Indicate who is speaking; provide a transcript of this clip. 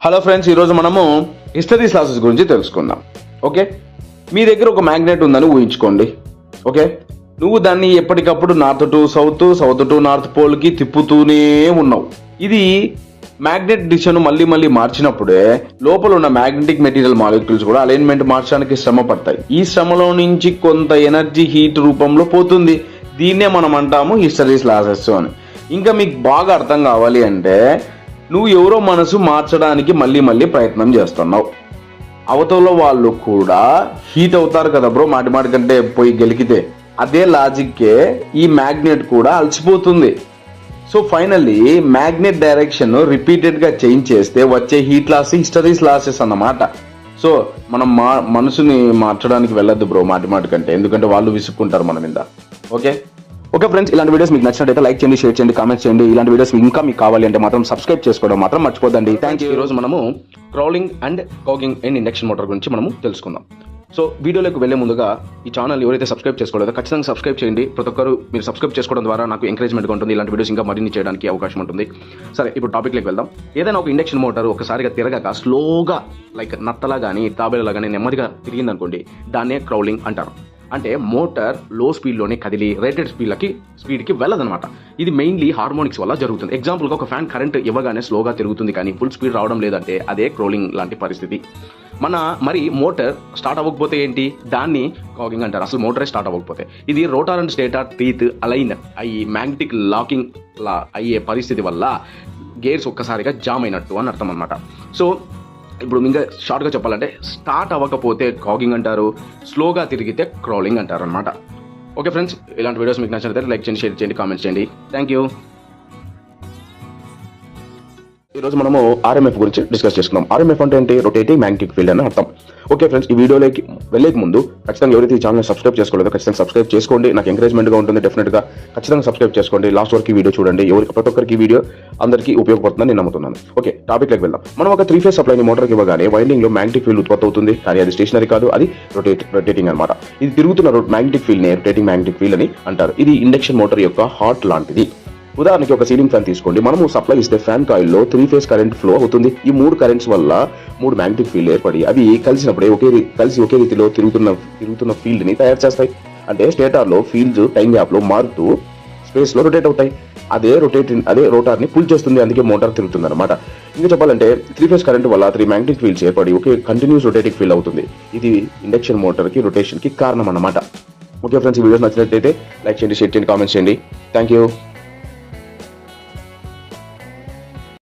Speaker 1: Hello friends, ఈరోజు మనము history classes గురించి తెలుసుకుందాం. ఓకే, మీ దగ్గర ఒక మ్యాగ్నెట్ ఉందని ఊహించుకోండి. ఓకే, నువ్వు దాన్ని ఎప్పటికప్పుడు north to south, south to north పోల్కి తిప్పుతూనే ఉన్నావు. ఇది మ్యాగ్నెట్ దిశను మళ్ళీ మళ్ళీ మార్చినప్పుడే లోపల ఉన్న మ్యాగ్నెటిక్ మెటీరియల్ మాలిక్యూల్స్ కూడా అలైన్మెంట్ మార్చడానికి శ్రమ పడతాయి. ఈ శ్రమలో నుంచి కొంత ఎనర్జీ హీట్ రూపంలో పోతుంది. దీన్నే మనం అంటాము హిస్టరీ క్లాసెస్ అని. ఇంకా మీకు బాగా అర్థం కావాలి అంటే, నువ్వు ఎవరో మనసు మార్చడానికి మళ్ళీ మళ్ళీ ప్రయత్నం చేస్తున్నావు. అవతల వాళ్ళు కూడా హీట్ అవుతారు కదా బ్రో, మాటి మాటి కంటే పోయి గెలికితే. అదే లాజిక్కే ఈ మ్యాగ్నెట్ కూడా అలసిపోతుంది. సో ఫైనల్లీ మ్యాగ్నెట్ డైరెక్షన్ రిపీటెడ్గా చేంజ్ చేస్తే వచ్చే హీట్ లాస్ హిస్టరీస్ లాసెస్ అన్నమాట. సో మనం మనసుని మార్చడానికి వెళ్ళొద్దు బ్రో మాటి మాటి కంటే, ఎందుకంటే వాళ్ళు విసుక్కుంటారు మన మీద. ఓకే ఫ్రెండ్స్, ఇలాంటి వీడియోస్ మీకు నచ్చినట్లయితే లైక్ చేయండి, షేర్ చేయండి, కామెంట్స్ చేయండి. ఇలాంటి వీడియోస్ ఇంకా మీకు కావాలి అంటే మాత్రం సబ్స్క్రైబ్ చేసుకోవడం మాత్రం మర్చిపోదండి. Thank you. ఈరోజు మనము క్రౌలింగ్ అండ్ కాగింగ్ అండ్ ఇండక్షన్ మోటార్ గురించి మనము తెలుసుకుందాం. సో వీడియోలోకి వెళ్లే ముందుగా ఈ ఛానల్ ఎవరైతే సబ్స్క్రైబ్ చేసుకోలేదో ఖచ్చితంగా సబ్స్క్రైబ్ చేయండి. ప్రతి ఒక్కరు మీరు సబ్స్క్రైబ్ చేసుకోవడం ద్వారా నాకు ఎంకరేజ్మెంట్గా ఉంటుంది. ఇలాంటి వీడియోస్ ఇంకా మరిన్ని చేయడానికి అవకాశం ఉంటుంది. సరే, ఇప్పుడు టాపిక్లోకి వెళ్దాం. ఏదైనా ఒక ఇండక్షన్ మోటార్ ఒకసారిగా తిరగక స్లోగా లైక్ నత్తలా కానీ తాబేలా కానీ నెమ్మదిగా తిరిగిందనుకోండి, దాన్నే క్రౌలింగ్ అంటారు. అంటే మోటార్ లో స్పీడ్లోనే కదిలి రేటెడ్ స్పీడ్కి వెళ్ళదనమాట. ఇది మెయిన్లీ హార్మోనిక్స్ వల్ల జరుగుతుంది. ఎగ్జాంపుల్గా ఒక ఫ్యాన్ కరెంట్ ఇవ్వగానే స్లోగా తిరుగుతుంది కానీ ఫుల్ స్పీడ్ రావడం లేదంటే అదే క్రౌలింగ్ లాంటి పరిస్థితి. మరి మోటార్ స్టార్ట్ అవ్వకపోతే ఏంటి, దాన్ని కాగింగ్ అంటారు. అసలు మోటారే స్టార్ట్ అవ్వకపోతే ఇది rotor and stator teeth align అయ్యి మ్యాగ్నెటిక్ లాకింగ్ అయ్యే పరిస్థితి వల్ల గేర్స్ ఒక్కసారిగా జామ్ అయినట్టు అని అర్థం అనమాట. సో ఇప్పుడు ఇంకా షార్ట్గా చెప్పాలంటే, స్టార్ట్ అవ్వకపోతే కాగింగ్ అంటారు, స్లోగా తిరిగితే క్రౌలింగ్ అంటారు అనమాట. ఓకే ఫ్రెండ్స్, ఇలాంటి వీడియోస్ మీకు నచ్చినట్లయితే లైక్ చేయండి, షేర్ చేయండి, కామెంట్స్ చేయండి. Thank you. ఈరోజు మనము ఆర్ఎంఎఫ్ గురించి డిస్కస్ చేసుకున్నాం. ఆర్ఎంఎఫ్ అంటే ఏంటి? రొటేటింగ్ మ్యాగ్నెటిక్ ఫీల్డ్ అని అర్థం. ఓకే ఫ్రెండ్స్, ఈ వీడియోలోకి వెళ్ళేకి ముందు ఖచ్చితంగా ఎవరైతే ఈ ఛానల్ సబ్స్క్రైబ్ చేసుకోలేదో ఖచ్చితంగా సబ్స్క్రైబ్ చేసుకోండి. నాకు ఎంకరేజ్మెంట్గా ఉంటుంది. డెఫినెట్గా ఖచ్చితంగా సబ్స్క్రైబ్ చేసుకోండి. లాస్ట్ వరకు ఈ వీడియో చూడండి. ప్రతి ఒక్కరికి ఈ వీడియో అందరికీ ఉపయోగపడుతుందని నేను నమ్ముతున్నాను. ఓకే, టాపిక్లోకి వెళ్దాం. మనం ఒక 3-phase సప్లైని మోటార్కి ఇవ్వగానే వైండింగ్లో మ్యాగ్నెటిక్ ఫీల్డ్ ఉత్పత్తి అవుతుంది. కానీ అది స్టేషనరీ కాదు, అది రొటేటింగ్ అనమాట. ఇది తిరుగుతున్న మ్యాగ్నెటిక్ ఫీల్డ్ని రొటేటింగ్ మ్యాగ్నెటిక్ ఫీల్డ్ అని అంటారు. ఇది ఇండక్షన్ మోటార్ యొక్క హార్ట్ లాంటిది. ఉదాహరణకి ఒక సీలింగ్ ఫ్యాన్ తీసుకోండి. మనము సప్లై ఇస్తే ఫ్యాన్ కాయిల్లో 3-phase కరెంట్ ఫ్లో అవుతుంది. ఈ 3 కరెంట్స్ వల్ల 3 మ్యాగ్నెటిక్ ఫీల్డ్ ఏర్పడి అవి కలిసినప్పుడే ఒకే రీతిలో తిరుగుతున్న ఫీల్డ్ ని తయారు చేస్తాయి. అంటే స్టేటర్ లో ఫీల్డ్స్ టైం గ్యాప్ లో మారుతూ స్పేస్ లో రొటేట్ అవుతాయి. అదే రోటార్ ని పుల్ చేస్తుంది. అందుకే మోటార్ తిరుగుతుంది అనమాట. ఇంకా చెప్పాలంటే 3-phase కరెంట్ వల్ల 3 మ్యాగ్నెటిక్ ఫీల్డ్స్ ఏర్పడి ఒకే కంటిన్యూస్ రొటేటింగ్ ఫీల్డ్ అవుతుంది. ఇది ఇండక్షన్ మోటార్ కి రొటేషన్ కి కారణం అన్నమాట. ఓకే ఫ్రెండ్స్, ఈ వీడియోస్ నచ్చినట్లయితే లైక్ చేయండి, షేర్ చేయండి, కామెంట్స్ చేయండి. Thank you.